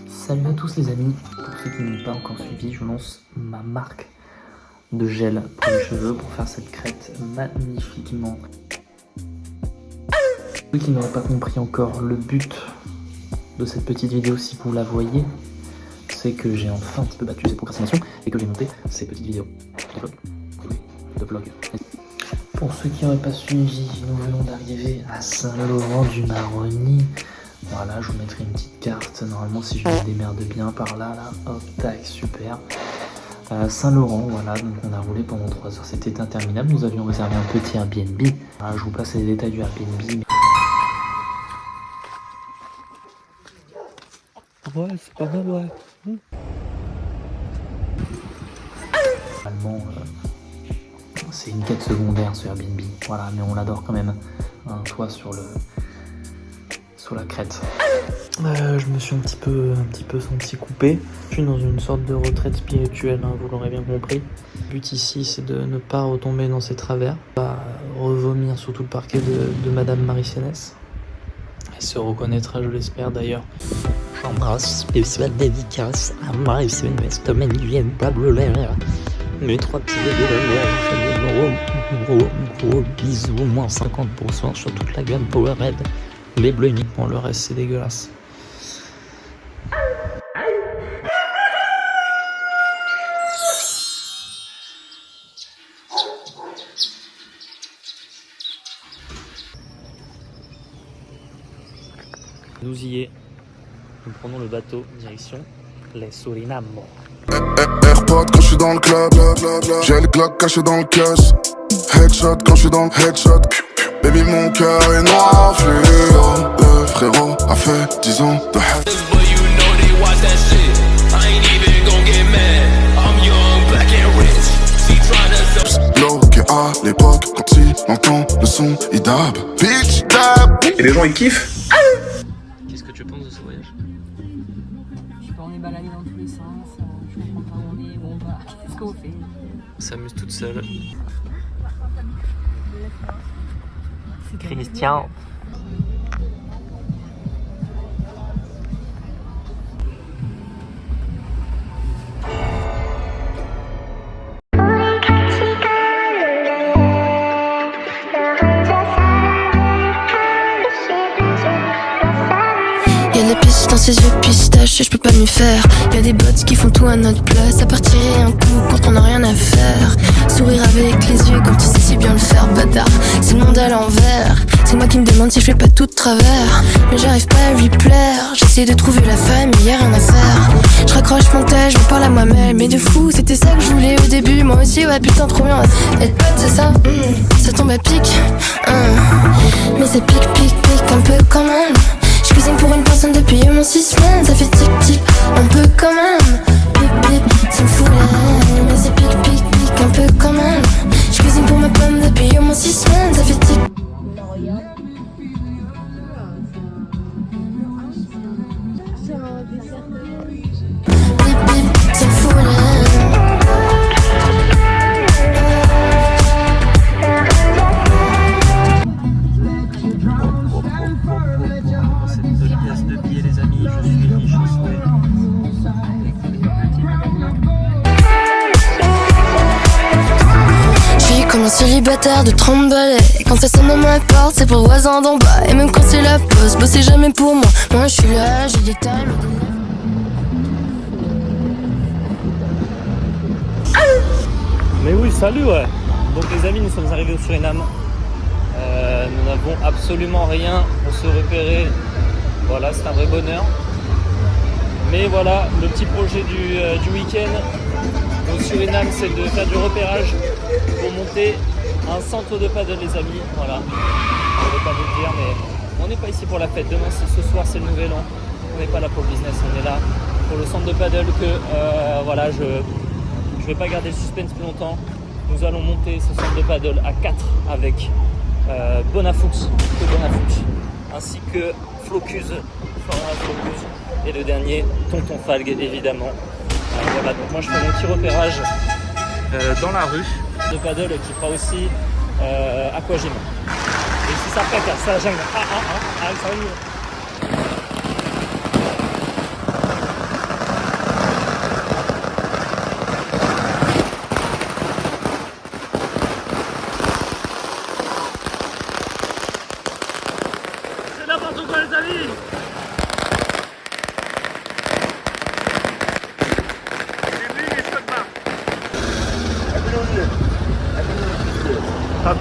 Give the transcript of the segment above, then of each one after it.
Salut à tous les amis, pour ceux qui n'ont pas encore suivi, je lance ma marque de gel pour les cheveux pour faire cette crête magnifiquement. Ceux qui n'auraient pas compris encore le but de cette petite vidéo, si vous la voyez, c'est que j'ai enfin un petit peu battu cette procrastination et que j'ai monté ces petites vidéos de vlog. Pour ceux qui n'auraient pas suivi, nous venons d'arriver à Saint-Laurent-du-Maroni. Voilà, je vous mettrai une petite carte, normalement si je me démerde bien par là, hop, tac, super. Saint-Laurent, voilà, donc on a roulé pendant 3 heures, c'était interminable, nous avions réservé un petit Airbnb. Voilà, je vous passe les détails du Airbnb. Ouais, c'est pas mal, ouais. Normalement, c'est une quête secondaire ce Airbnb, voilà, mais on l'adore quand même. Un toit sur la crête. Je me suis un petit peu senti coupé. Je suis dans une sorte de retraite spirituelle, hein, vous l'aurez bien compris. Le but ici, c'est de ne pas retomber dans ses travers, pas revomir sur tout le parquet de Madame Marie Sénès. Elle se reconnaîtra, je l'espère d'ailleurs. J'embrasse spéciale dédicace à Marie Sénès, domaine du Yen, Pablo Lerner. Mes 3 petits bébés de gros bisous, moins 50% sur toute la gamme Powerade. Les bleus uniquement, le reste c'est dégueulasse. Nous y est. Nous prenons le bateau direction les Suriname. Airpod quand je suis dans le club, j'ai le Glock caché dans le caisse. Headshot quand je suis dans le headshot. Baby mon cœur est noir fluo. Le frérot a fait 10 ans de head. Bloqué à l'époque quand il entend le son, il dab. Bitch dab. Et les gens ils kiffent. Qu'est-ce que tu penses de ce voyage? Je sais pas, on est baladé dans tous les sens, je comprends pas où on est, où on va, qu'est-ce qu'on fait. On s'amuse toute seule. Christian. Y'a des pistes dans ses yeux pistaches, je peux pas mieux faire. Y'a des bots qui font tout à notre place, à part tirer un coup quand on a rien à faire. Sourire avec les yeux comme tu sais si bien le faire, bâtard. C'est le monde à l'envers, c'est moi qui me demande si je fais pas tout de travers. Mais j'arrive pas à lui plaire, j'essaie de trouver la famille, y'a rien à faire. Je raccroche mon tel, je me parle à moi-même. Mais de fou, c'était ça que je voulais au début. Moi aussi, ouais putain trop bien. Être pote c'est ça, ça tombe à pic, mais c'est pic un peu quand même. Je cuisine pour une personne depuis mon 6 semaines. Ça fait tic-tic, un peu quand même. Pic, ça me fout la haine. Mais c'est pic, un peu quand même. Je cuisine pour ma pomme depuis mon 6 semaines. Ça fait tic. Pic, ça me fout la haine. Comme un célibataire de 30 balais. Quand ça sonne à ma porte, c'est pour le voisin d'en bas. Et même quand c'est la pause, bossez jamais pour moi. Moi je suis là, j'ai des tables. Mais oui, salut, ouais. Donc les amis, nous sommes arrivés au Suriname. Nous n'avons absolument rien pour se repérer. Voilà, c'est un vrai bonheur. Mais voilà, le petit projet du week-end au Suriname, c'est de faire du repérage pour monter un centre de paddle, les amis. Voilà, je ne vais pas vous le dire, mais on n'est pas ici pour la fête. Demain, ce soir, c'est le nouvel an. On n'est pas là pour le business, on est là pour le centre de paddle que voilà, je ne vais pas garder le suspense plus longtemps. Nous allons monter ce centre de paddle à 4 avec Bonafux, ainsi que Flocuse, et le dernier, Tonton Falgue, évidemment. Voilà, donc moi je fais mon petit repérage dans la rue de paddle qui fera aussi Aquagym. Et si ça pète, ça la jungle. Ça va mieux.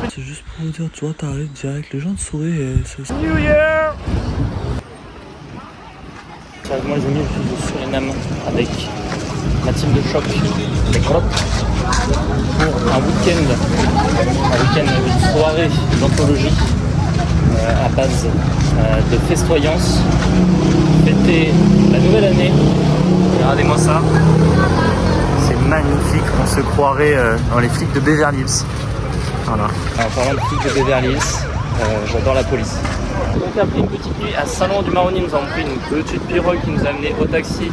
C'est juste pour vous dire, tu vois, t'arrives direct, les gens te sourient et c'est... New Year! Sérieusement les amis, je suis au Suriname avec ma team de choc, les Grottes, pour un week-end, une soirée d'anthologie à base de festoyance, fêter la nouvelle année. Regardez-moi ça, c'est magnifique, on se croirait dans les flics de Beverly Hills. Voilà. En parlant de flics de Beverly Hills, j'adore la police. Donc après une petite nuit à Saint-Laurent-du-Maroni, nous avons pris une petite pirogue qui nous a amené au taxi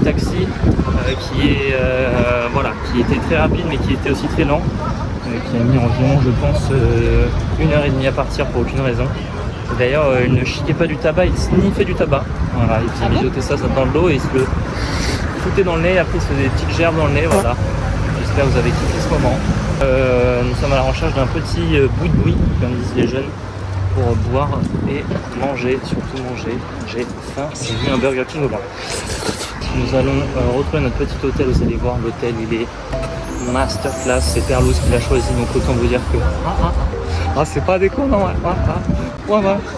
qui était très rapide mais qui était aussi très lent, qui a mis environ je pense 1h30 à partir pour aucune raison. D'ailleurs il ne chiquait pas du tabac, il sniffait du tabac. Voilà, il mijotait ça dans l'eau et il se le foutait dans le nez, après il se faisait des petites gerbes dans le nez, voilà. J'espère que vous avez kiffé ce moment. Nous sommes à la recherche d'un petit bout de bruit, comme disent les jeunes, pour boire et manger, surtout manger. J'ai faim, j'ai vu un Burger King au bar. Nous allons retrouver notre petit hôtel, vous allez voir, l'hôtel il est masterclass, c'est Perlouse qui l'a choisi, donc autant vous dire que... c'est pas déconnant, ouais.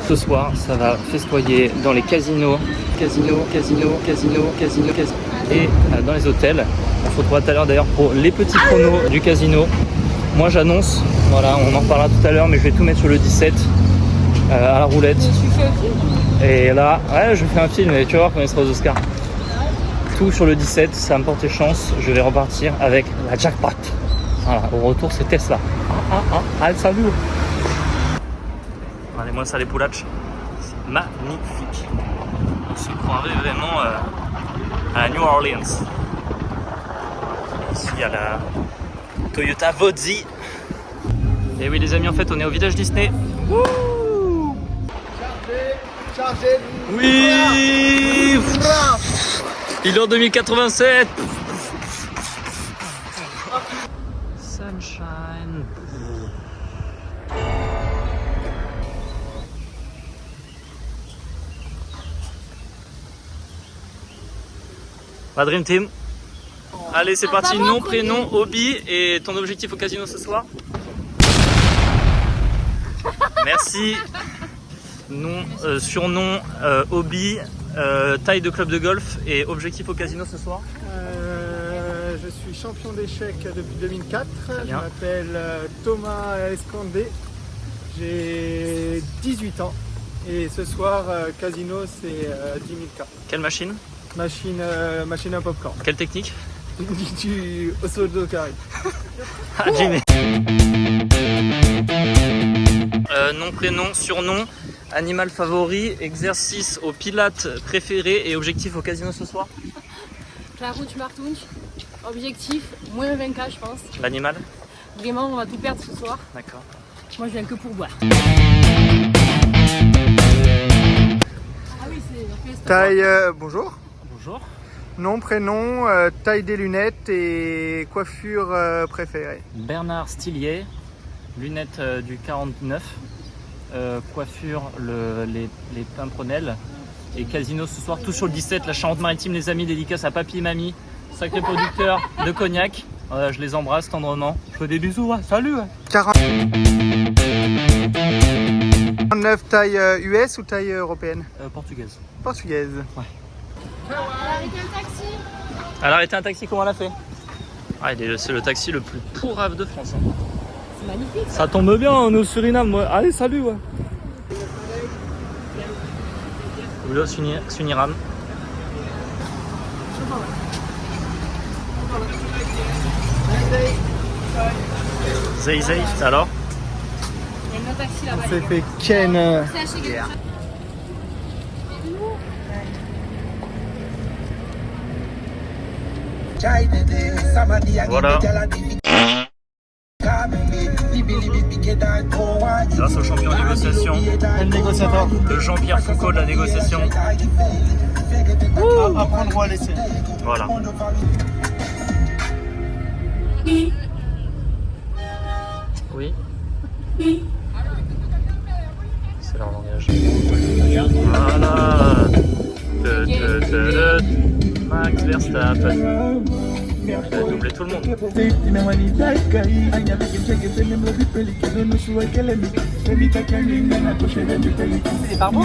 Ce soir, ça va festoyer dans les casinos, et dans les hôtels. On se retrouvera tout à l'heure d'ailleurs pour les petits chronos du casino. Moi j'annonce, voilà, on en reparlera tout à l'heure, mais je vais tout mettre sur le 17 à la roulette. Et là, ouais, je fais un film et tu vas voir quand il sera aux Oscars. Tout sur le 17, ça va me porter chance. Je vais repartir avec la jackpot. Voilà, au retour c'est Tesla. Allez, salut. Regardez-moi ça les poulachs. C'est magnifique. On se croirait vraiment à New Orleans. Ici il y a la Toyota Vodzi. Et oui les amis, en fait on est au village Disney. Wouh! Chargez. Oui. Il est en 2087. Sunshine. La Dream Team. Allez, c'est parti. Nom, prénom, hobby et ton objectif au casino ce soir. Merci. Nom, surnom, hobby, taille de club de golf et objectif au casino ce soir. Je suis champion d'échecs depuis 2004. Je m'appelle Thomas Escandé. J'ai 18 ans. Et ce soir, casino, c'est 10 000 K. Quelle machine? Machine à popcorn. Quelle technique? Du Osodo Carré. Ah, Jimmy. Nom, prénom, surnom, animal favori, exercice au pilates préféré et objectif au casino ce soir. Clarouche Martounch, objectif, moins 20K je pense. L'animal? Vraiment, on va tout perdre ce soir. D'accord. Moi je viens que pour boire. Ah oui, c'est... Taille, bonjour. Bonjour. Nom, prénom, taille des lunettes et coiffure préférée. Bernard Stillier, lunettes du 49, coiffure les pimprenelles et casino ce soir, tout sur le 17, la Charente-Maritime les amis, dédicace à papy et mamie, sacré producteur de cognac, je les embrasse tendrement, je fais des bisous, ouais. Salut ouais. 49 taille US ou taille européenne? Portugaise. Portugaise. Ouais. Elle a arrêté un taxi, comment elle a fait? C'est le taxi le plus pourrave de France. Hein. C'est magnifique. Ça tombe bien, on est au Suriname. Moi. Allez, salut. Ouais. Oula, Suniram. Zay, alors? Il y a un taxi là-bas. C'est fait Ken. Voilà. Grâce au champion de négociation, Le négociateur. le Jean-Pierre Foucault de la négociation. Apprendre ou à laisser. Voilà. Oui. C'est leur langage. Voilà. Max Verstappen. Il a doublé tout le monde. C'est pas bon.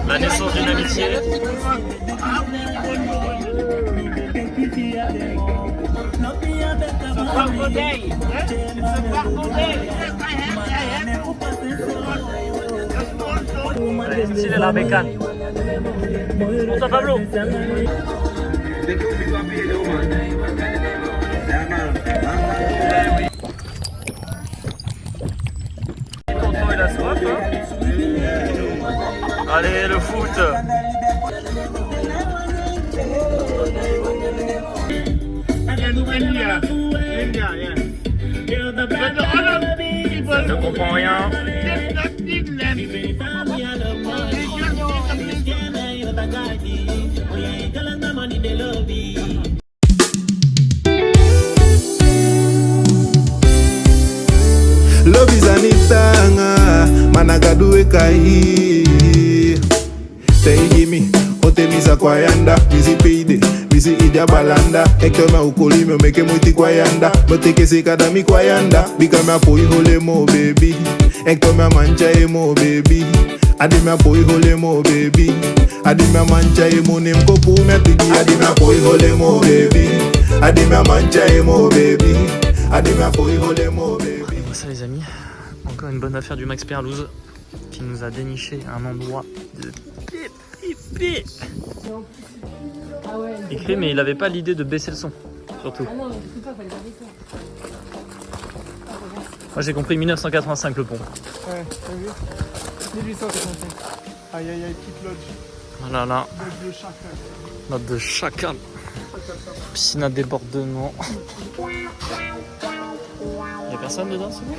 La naissance d'une amitié. Style la bécane. Monte à Pablo. Tonton il a soif, hein. Allez le foot. Je ne comprends rien. Lobizanitanga managadu ekai Teigimi otemisa kwa yanda Misi peide misi idia balanda Hector ma ukoli me meke muti kwa yanda Boteke se kadami kwa yanda Bika me apoi hole mo baby Hector me mancha e mo baby Adi me apoi hole mo baby Adi me mancha e mo nem kopu me tiki Adi me apoi hole mo baby Adi me mancha e mo baby Adi me apoi hole mo baby. Ça les amis, encore une bonne affaire du Max Perlouse qui nous a déniché un endroit de pipi. Ah ouais. Écrit mais il avait pas l'idée de baisser le son, surtout. Ah non, mais c'est pas, fallait garder ça. Moi j'ai compris 1985 le pont. Ouais, t'as vu 1885. Aïe aïe aïe, petite lodge. Voilà là, Lodge de chacal. notre de chacal. Piscine à débordement. Y'a personne dedans, c'est bon?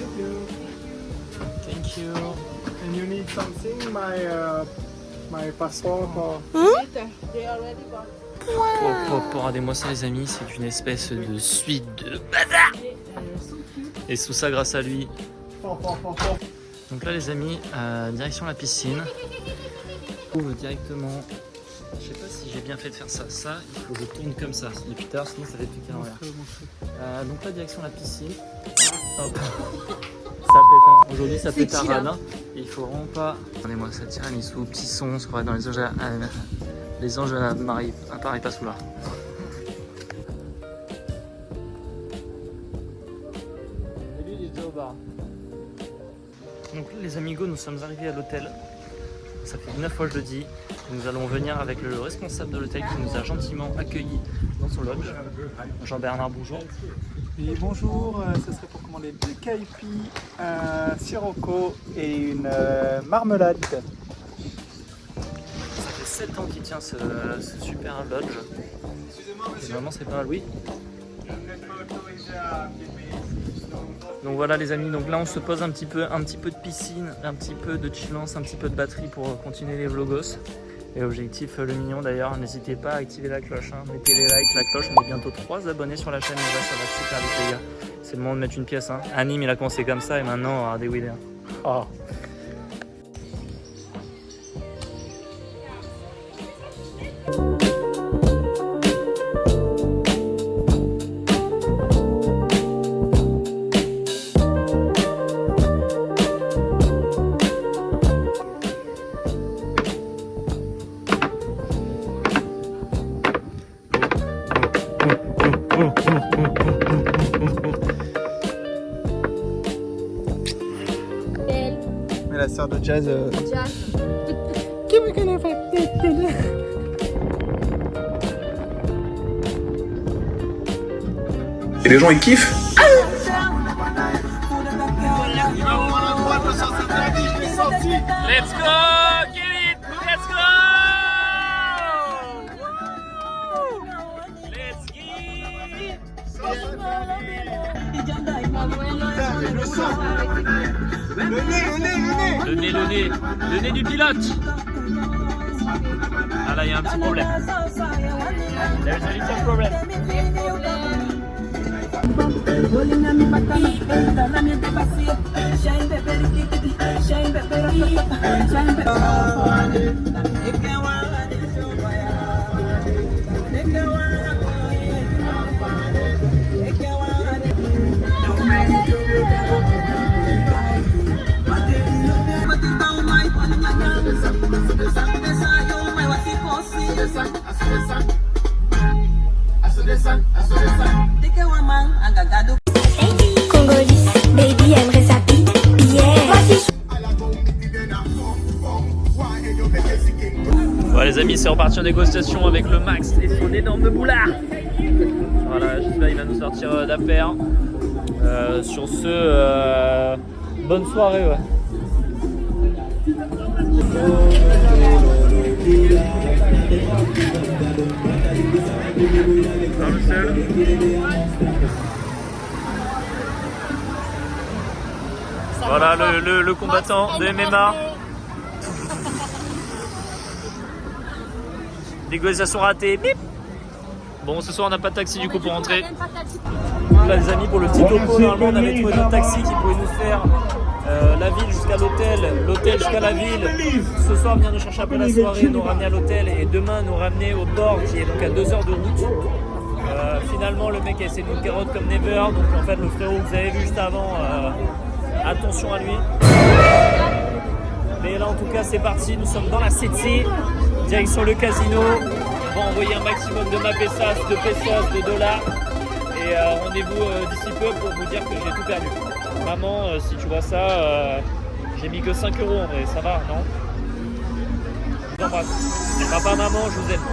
Thank you. And you need something, my passport or... Regardez-moi ça les amis, c'est une espèce de suite de bazar. Et sous ça grâce à lui. Donc là les amis, direction la piscine. On ouvre directement. Je sais pas si j'ai bien fait de faire ça. Ça, il faut que je tourne comme ça depuis tard, sinon ça va être tout à l'envers. Donc là direction la piscine. Hop. Ça pète, hein. Aujourd'hui ça pète à radin. Il faut vraiment pas. Regardez-moi ça tiramisu, petit son, on se croirait dans les anges à la Marie, apparaît pas sous là. Et lui il est déjà au bar. Donc là les amigos, nous sommes arrivés à l'hôtel. Ça fait 9 fois que je le dis. Nous allons venir avec le responsable de l'hôtel qui nous a gentiment accueillis dans son lodge. Jean-Bernard, bonjour. Oui, bonjour, ce serait pour commander 2 kaipi, un sirocco et une marmelade. Ça fait 7 ans qu'il tient ce super lodge. Et vraiment c'est pas mal, oui. Donc voilà les amis, donc là on se pose un petit peu de piscine, un petit peu de chillance, un petit peu de batterie pour continuer les vlogos. Et objectif le mignon d'ailleurs, n'hésitez pas à activer la cloche, hein. Mettez les likes, la cloche, on est bientôt 3 abonnés sur la chaîne, et là ça va super vite les gars. C'est le moment de mettre une pièce, hein. Anime il a commencé comme ça et maintenant on va des wheelers. Oh. Mais la sœur de Jazz... Et les gens ils kiffent. Let's go, get it, let's go. Let's get. Le nez du pilote. Ah là il y a un petit problème. There's a little problem. Congolese, baby, aimerait sa pipe. Voilà les amis, c'est reparti en négociation avec le Max et son énorme boulard. Voilà, j'espère qu'il va nous sortir d'affaires. Sur ce, bonne soirée, ouais. Voilà le combattant de MMA. Négociation ratée. Bip. Bon, ce soir on n'a pas de taxi du coup pour rentrer. Là les amis, pour le petit topo, normalement on avait trouvé notre taxi qui pouvait nous faire la ville jusqu'à l'hôtel, l'hôtel jusqu'à la ville. Ce soir venir nous chercher après la soirée, nous ramener à l'hôtel et demain nous ramener au port qui est donc à 2 heures de route. Finalement le mec a essayé de nous carotte comme never, donc en fait le frérot que vous avez vu juste avant, attention à lui. Mais là en tout cas c'est parti, nous sommes dans la city, direction le casino. On va envoyer un maximum de mapessas, de pesos, de dollars. Et rendez-vous d'ici peu pour vous dire que j'ai tout perdu. Maman, si tu vois ça, j'ai mis que 5 € en vrai, ça va, non? Je vous embrasse. Papa, maman, je vous aime.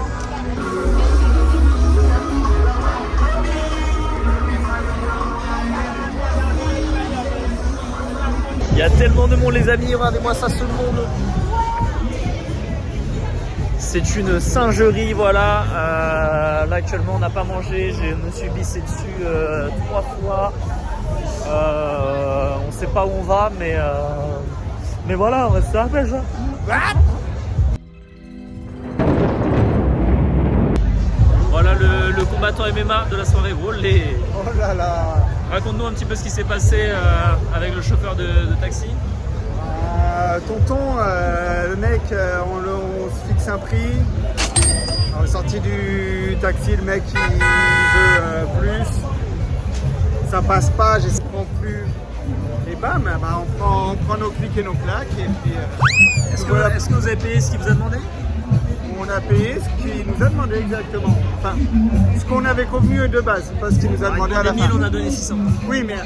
Il y a tellement de monde les amis, regardez-moi ça, ce monde. C'est une singerie, voilà. Là actuellement on n'a pas mangé, je me suis bissé dessus 3 fois. On sait pas où on va, mais voilà, on reste à la pêche. Voilà le combattant MMA de la soirée. Olé. Oh là là. Raconte-nous un petit peu ce qui s'est passé avec le chauffeur de taxi. Tonton, le mec, on se fixe un prix. On est sorti du taxi, le mec il veut plus. Ça passe pas, j'essaie de prendre plus. Et bam, on prend nos clics et nos claques. Et puis, est-ce que vous avez payé ce qu'il vous a demandé? On a payé ce qu'il nous a demandé exactement. Enfin, ce qu'on avait convenu de base, pas ce qu'il nous a demandé à la fin. 1000, on a donné 600. Oui, mais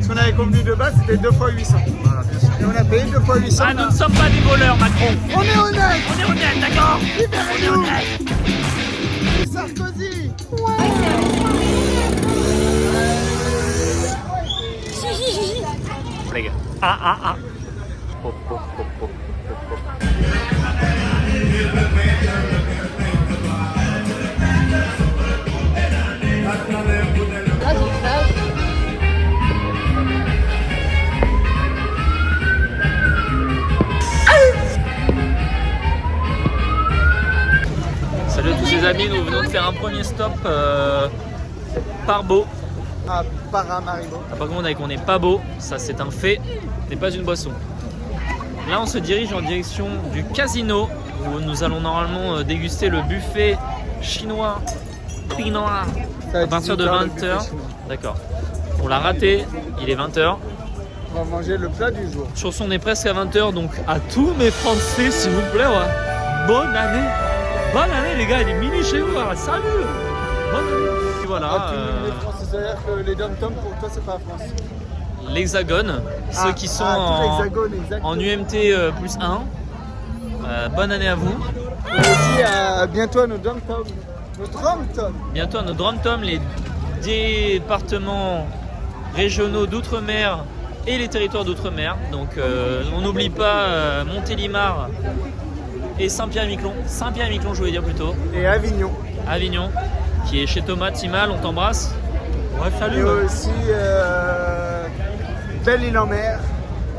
ce qu'on avait convenu de base, c'était 2 fois 800. Voilà, bien sûr. Et on a payé 2 fois 800. Ah, nous ne sommes pas des voleurs, Macron. On est honnête. On est honnête, d'accord? On est honnête. Sarkozy. Les gars. Ah. Hop. Salut à tous les amis, nous venons de faire un premier stop par Beau. À Paramaribo. Par contre, on n'est pas beau, ça c'est un fait, n'est pas une boisson. Là, on se dirige en direction du casino où nous allons normalement déguster le buffet chinois à partir de 20h. D'accord. On l'a raté, il est 20h. On va manger le plat du jour. Chanson, on est presque à 20h, donc à tous mes Français, s'il vous plaît, ouais. Bonne année. Bonne année, les gars, il est mini chez vous. Ouais. Salut. Bonne année. Et voilà. Les Français, c'est-à-dire que les dom-toms, pour toi, c'est pas la France. L'Hexagone, ceux qui sont en UMT plus 1. Bonne année à vous. On dit bientôt à nos dom-toms. Nos dom-toms. Bientôt à nos dom-toms, les départements régionaux d'outre-mer et les territoires d'outre-mer. Donc on n'oublie pas Montélimar et Saint-Pierre-et-Miquelon. Saint-Pierre-et-Miquelon, je voulais dire plutôt. Et Avignon. Avignon, qui est chez Thomas Timal, on t'embrasse. Ouais, salut. Et aussi Belle-Île-en-Mer.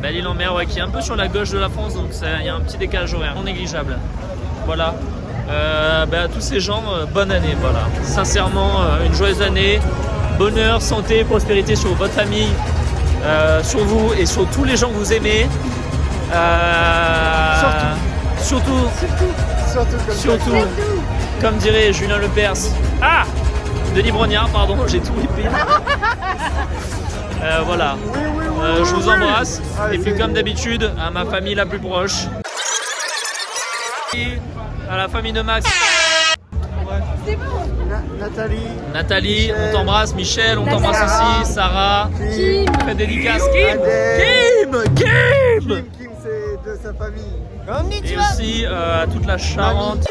Belle-Île-en-Mer, ouais, qui est un peu sur la gauche de la France, donc il y a un petit décalage horaire non négligeable. Voilà. À tous ces gens, bonne année, voilà. Sincèrement, une joyeuse année. bonheur, santé, prospérité sur votre famille, sur vous et sur tous les gens que vous aimez. Surtout, comme dirait Julien Lepers. Ah, Denis Brognard, pardon, j'ai tout ripé. Voilà, je vous embrasse. Et puis comme d'habitude, à ma famille la plus proche. À la famille de Max. Nathalie, Michel, on t'embrasse. Michel, on t'embrasse aussi. Sarah, Kim, très dédicace. Kim, c'est de sa famille. Et aussi à toute la Charente,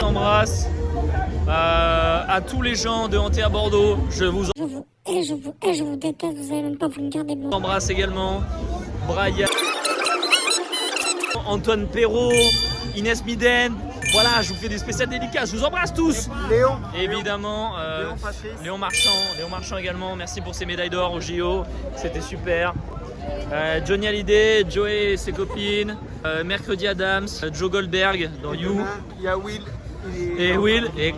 on t'embrasse. À tous les gens de Hanté à Bordeaux, je vous déteste, vous allez même pas vous me garder de moi. embrasse également. Brian, Antoine Perrault, Inès Miden. Voilà, je vous fais des spéciales dédicaces. Je vous embrasse tous. Léon. Évidemment, Léon Marchand également. Merci pour ses médailles d'or au JO. C'était super. Johnny Hallyday, Joey et ses copines. Mercredi Adams, Joe Goldberg dans You. Il y a Will. Et Will. Et...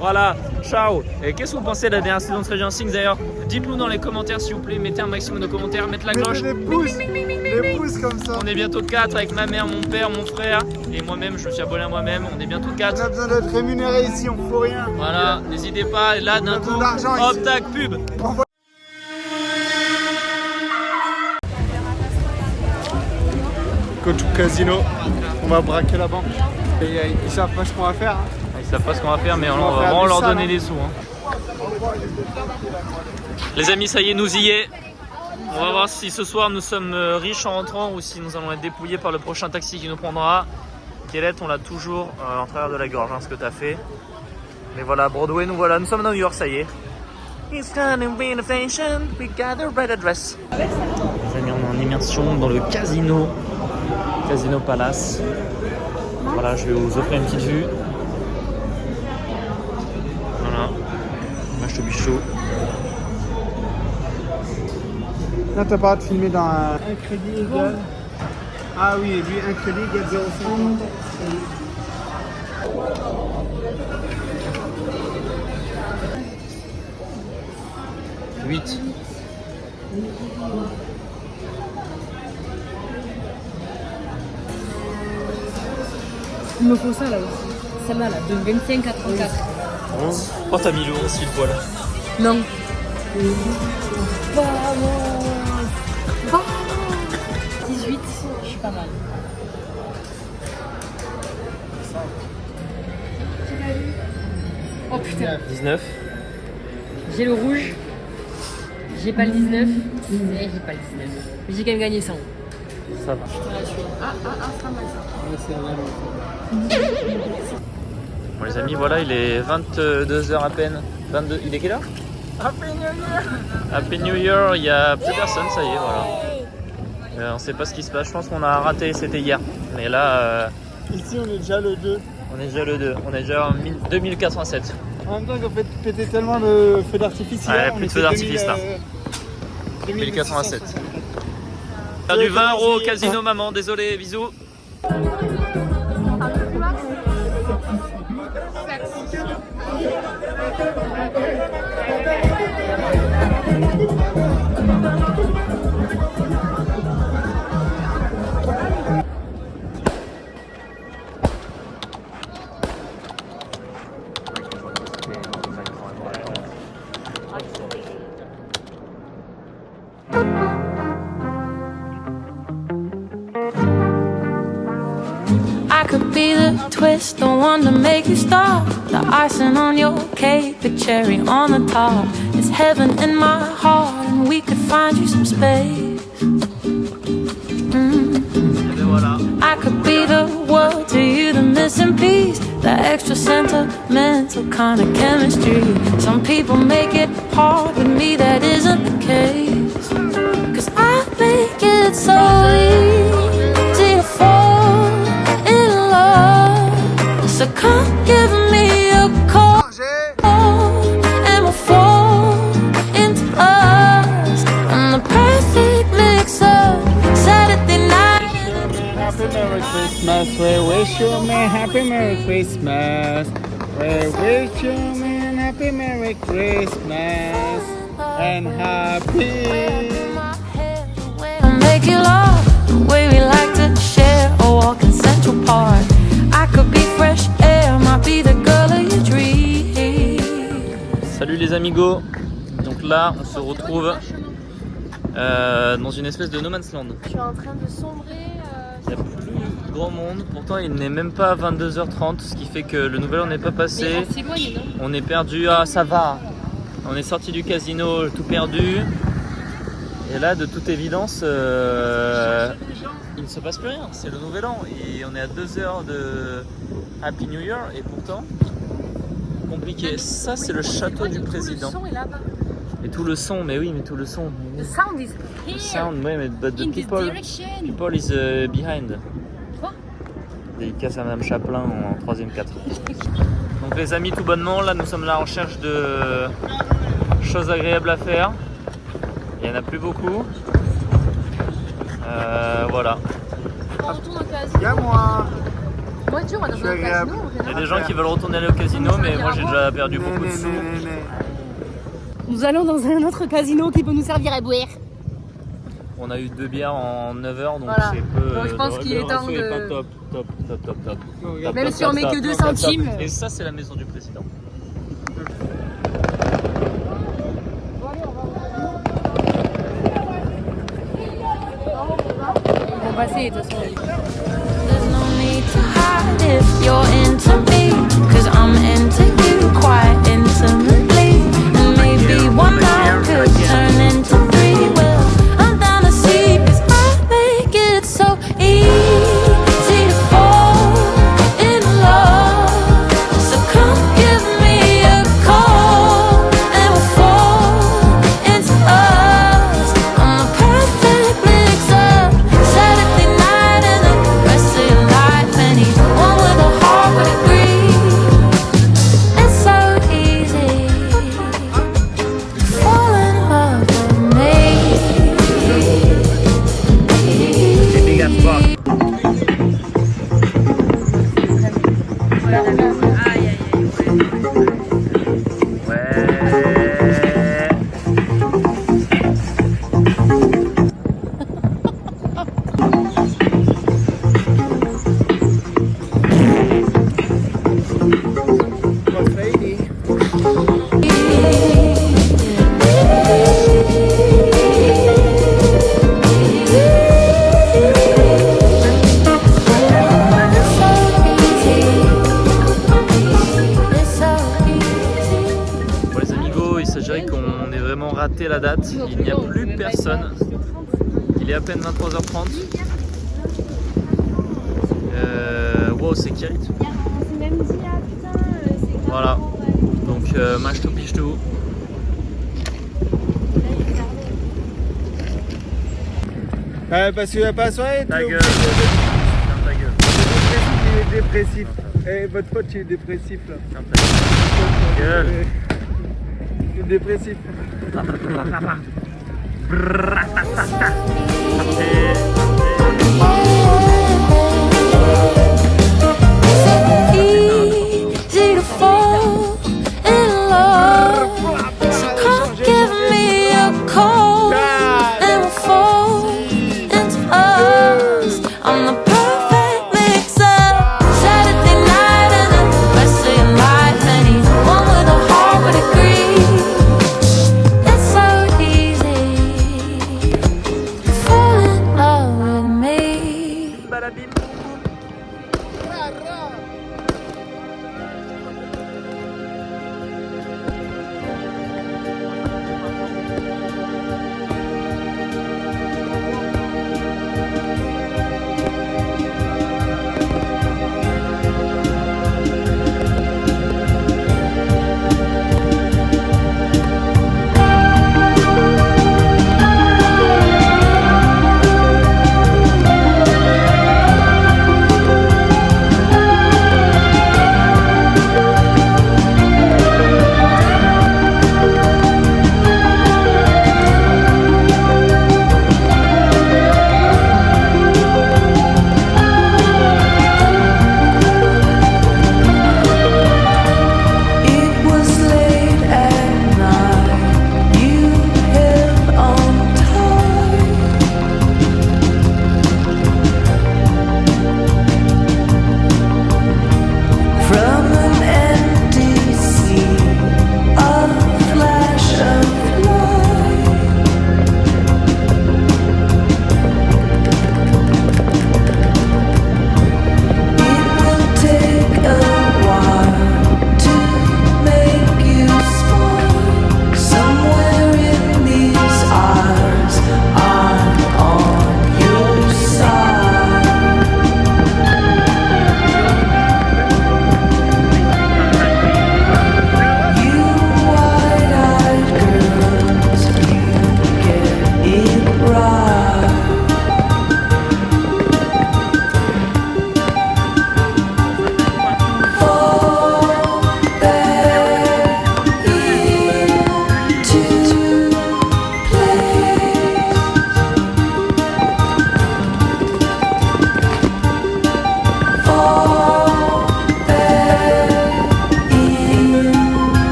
Voilà, ciao. Et qu'est-ce que vous pensez de la dernière saison de Stranger Things d'ailleurs? Dites-nous dans les commentaires s'il vous plaît, mettez un maximum de commentaires, mettez la cloche. Les pouces comme ça. On est bientôt 4 avec ma mère, mon père, mon frère et moi-même, je me suis abonné à moi-même. On est bientôt 4. On a besoin d'être rémunéré ici, on fout rien. Voilà, n'hésitez pas. Et là, d'un coup, hop, tac, pub. Coach Casino, on va braquer la banque. Et ils savent pas ce qu'on va faire. Hein. Ils savent pas ce qu'on va faire, mais on va vraiment leur donner des sous. Hein. Les amis, ça y est, nous y est. On va voir si ce soir nous sommes riches en rentrant ou si nous allons être dépouillés par le prochain taxi qui nous prendra. Kélette, on l'a toujours en travers de la gorge, hein, ce que tu as fait. Mais voilà, Broadway, nous voilà, nous sommes à New York, ça y est. It's kind of innovation, we got the right address. Les amis, on est en immersion dans le casino. Casino Palace. Voilà, je vais vous offrir une petite vue. Voilà. Match de bichot. Là, t'as pas de filmer dans un crédit égal. Ah oui, lui, un crédit égale 0,50. 8. il me faut ça là aussi. Celle-là, là, de 25 à 34. 11. Oh, t'as mis le 11 s'il poil. Non. Vamos. 18, je suis pas mal. Oh putain. 19. J'ai le rouge. J'ai pas le 19. Et j'ai pas le 19. Mais j'ai quand même gagné 100. Ça va. C'est pas mal ça. Bon les amis, voilà, il est 22h à peine. 22. Il est quelle heure? Happy New Year! Happy New Year, il n'y a plus personne, ça y est, voilà. On sait pas ce qui se passe, je pense qu'on a raté, c'était hier. Mais là, Ici, on est déjà le 2. on est déjà le 2, on est déjà en 2087. En même temps qu'on fait péter tellement de feux d'artifice hier, Ouais, on plus de était feux d'artifice, là. 2087. Perdu 20 € au casino, maman, désolé, bisous. I could be the twist, the one to make you stop. The icing on your cake, the cherry on the top. It's heaven in my heart, and we could find you some space. I could be the world to you, the missing piece, the extra sentimental kind of chemistry. Some people make it hard, with me that isn't the case. 'Cause I make it so easy to fall in love. So come give me a call, and we'll fall into us. I'm the perfect mix of Saturday night. Happy Merry Christmas, we wish you a Happy Merry Christmas. We wish you a Happy Happy Merry Christmas and happy. Make you love the way we like to share a walk in Central Park. I could be fresh air, might be the girl of your dreams. Salut les amigos. Donc là, on se retrouve dans une espèce de no man's land. Je suis en train de sombrer. Il n'y a plus grand monde. Pourtant, il n'est même pas 22h30, ce qui fait que le nouvel an n'est pas passé. Mais on s'éloigne, non? On est perdu. Ah, ça va. On est sorti du casino, tout perdu. Et là, de toute évidence, il ne se passe plus rien. C'est le nouvel an et on est à 2 heures de Happy New Year et pourtant compliqué. Ça, c'est le château du président. Le son est là-bas. Et tout le son, mais oui, mais tout le son. The sound is here. The sound, oui, mais but the In this people is behind. Quoi? Dédicace à Madame Chaplin en 3ème 4. Donc les amis, tout bonnement, là nous sommes à la recherche de choses agréables à faire. Il n'y en a plus beaucoup. Voilà. On retourne au casino. Y'a moi. Voiture, on va dans un casino. Il y a des gens qui veulent retourner aller au casino, mais moi j'ai déjà perdu beaucoup de sous. Nous allons dans un autre casino qui peut nous servir à boire. On a eu 2 bières en 9 heures, donc Voilà. c'est peu. Donc je pense qu'il est temps le ratio est pas de... top. Même Top, si on met top, que 2 top, top. centimes. Et ça, c'est la maison du président. Ils vont passer de toute façon. There's no need to hide if you're into me, 'cause I'm into you quite intimately. And maybe one night could turn into 3. Well, I'm down to see, 'cause I make it so easy to fall in love. So come give me a call and we'll fall into us. I'm the perfect mix up Saturday night and the rest of your life. Anyone with a heart would agree. It's so easy to fall in love with me. What's lady? Bon les amigos, il s'agirait qu'on ait vraiment raté la date. Il n'y a plus personne. Il est à peine 23h30. Wow, c'est Kirit. Voilà. Donc match tout piche tout. Parce qu'il n'y a pas soirée. Ta gueule. Ferme ta gueule. Il est dépressif. Eh, votre pote il est dépressif là. Ferme ta gueule. Il est dépressif. Easy to fall in love. So come give me a call and we'll fall into us. I'm the perfect mix-up Saturday night and the rest of your life. Anyone with a heart would agree. It's so easy to fall in love with me.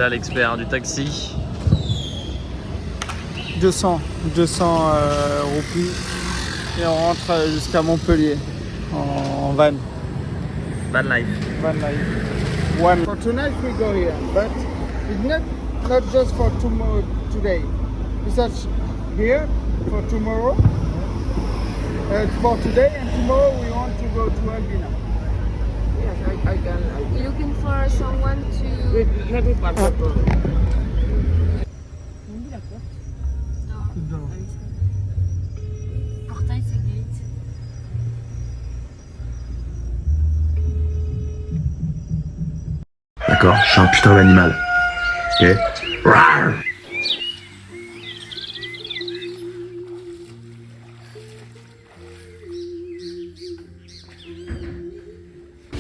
Voilà l'expert du taxi. 200 roupies et on rentre jusqu'à Montpellier en van. Van life. Van life. One. For tonight we go here, but it's not just for tomorrow today. It's just here for tomorrow. For today and tomorrow we want to go to Albina. Yes, I can. You're looking for someone to. Let me pass the door. Portail Sécurité. D'accord, je suis un putain d'animal. Ok. Rawr.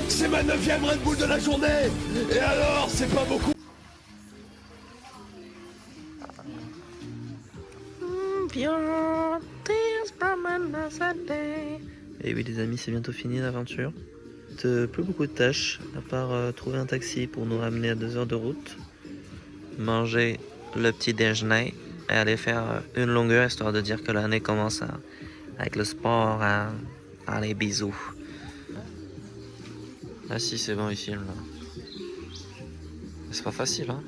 C'est ma 9e Red Bull de la journée. Et alors, c'est pas beaucoup. Et oui les amis, c'est bientôt fini l'aventure. Plus beaucoup de tâches, à part trouver un taxi pour nous ramener à 2 heures de route, manger le petit déjeuner et aller faire une longueur histoire de dire que l'année commence avec le sport. Allez, bisous. Ah si, c'est bon ici là. C'est pas facile hein.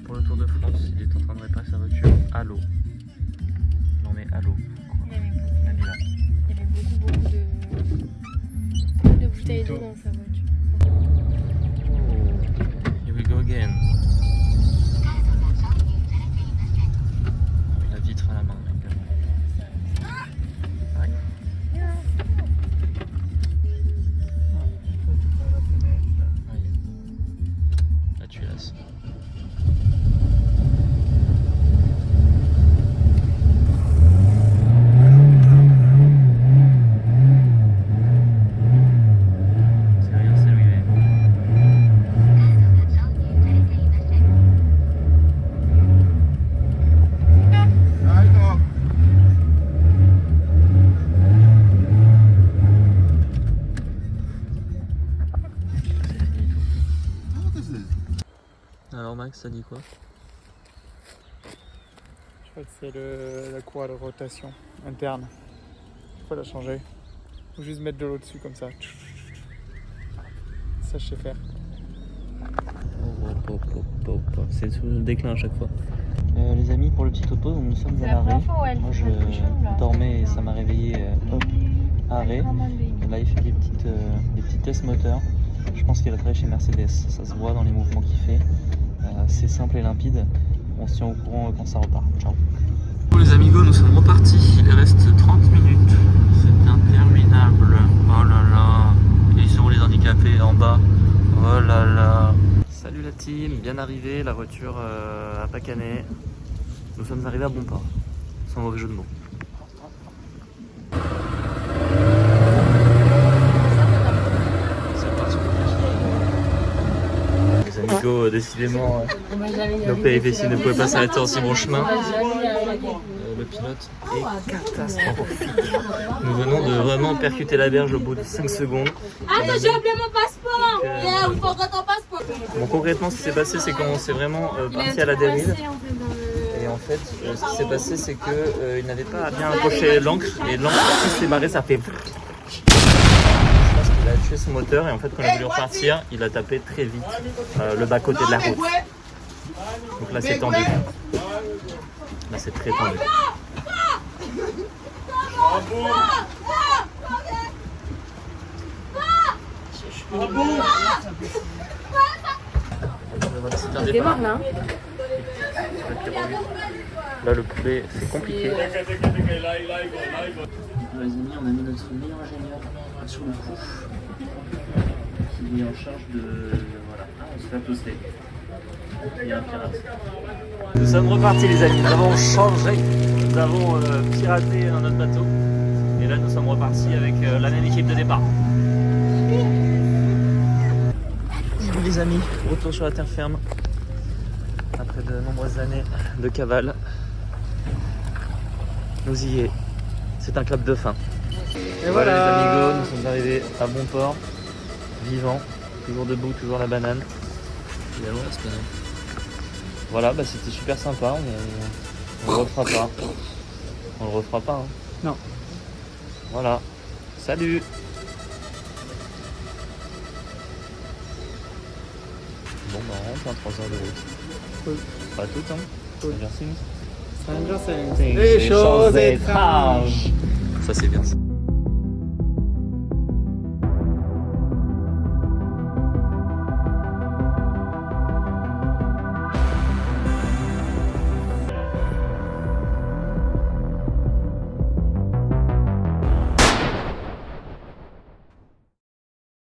Pour le Tour de France, il est en train de réparer sa voiture à l'eau. Non mais à l'eau. Il y avait beaucoup de bouteilles d'eau dans sa voiture. Oh, here we go again. La vitre à la main. Aïe. Là tu laisses. Alors Max, ça dit quoi? Je crois que c'est la courroie de rotation interne. Il faut la changer. Il faut juste mettre de l'eau dessus comme ça. Ça je sais faire. C'est sous le déclin à chaque fois. Les amis, pour le petit topo, nous sommes à l'arrêt. Moi je dormais et ça m'a réveillé arrêt. Là il fait des petits tests moteurs. Je pense qu'il va travailler chez Mercedes. Ça se voit dans les mouvements qu'il fait. C'est simple et limpide. On se tient au courant quand ça repart. Ciao. Bon les amigos, nous sommes repartis. Il reste 30 minutes. C'est interminable. Oh là là. Et ils sont où les handicapés en bas? Oh là là. Salut la team, bien arrivé. La voiture a pas cané. Nous sommes arrivés à bon port. Sans mauvais jeu de mots. Les amigos, décidément, nos péripéties ne pouvaient pas s'arrêter en si bon chemin. Le pilote est catastrophique. Nous venons de vraiment percuter la berge au bout de 5 secondes. Attends, j'ai oublié mon passeport. Il faut encore ton passeport. Bon, concrètement, ce qui s'est passé, c'est qu'on s'est vraiment parti à la dérive. Et en fait, ce qui s'est passé, c'est qu'il n'avait pas bien accroché l'encre. Et l'encre qui s'est barré, ça fait... Il a tué son moteur et en fait quand il a voulu repartir, il a tapé très vite le bas côté de la route. Donc là c'est tendu. Là c'est très tendu. Il démarre là. Là le poulet c'est compliqué. les amis, on a mis notre meilleur ingénieur sur le coup, qui est en charge de... Voilà, on se fait toaster. Il y a un pirate. Nous sommes repartis les amis, nous avons changé, nous avons piraté un autre bateau. Et là nous sommes repartis avec la même équipe de départ. Les amis, retour sur la terre ferme. Après de nombreuses années de cavale. Nous y est. C'est un club de fin. Et voilà les amigos, nous sommes arrivés à bon port, vivants, toujours debout, toujours la banane. Évidemment, c'est pas Voilà, bah c'était super sympa, on le refera pas. On le refera pas. Hein. Non. Voilà. Salut. Bon bah on rentre en 3 heures de route. Cool. Pas tout hein. Cool. Stranger Things. Stranger Things. Les choses étranges. Ça c'est bien ça.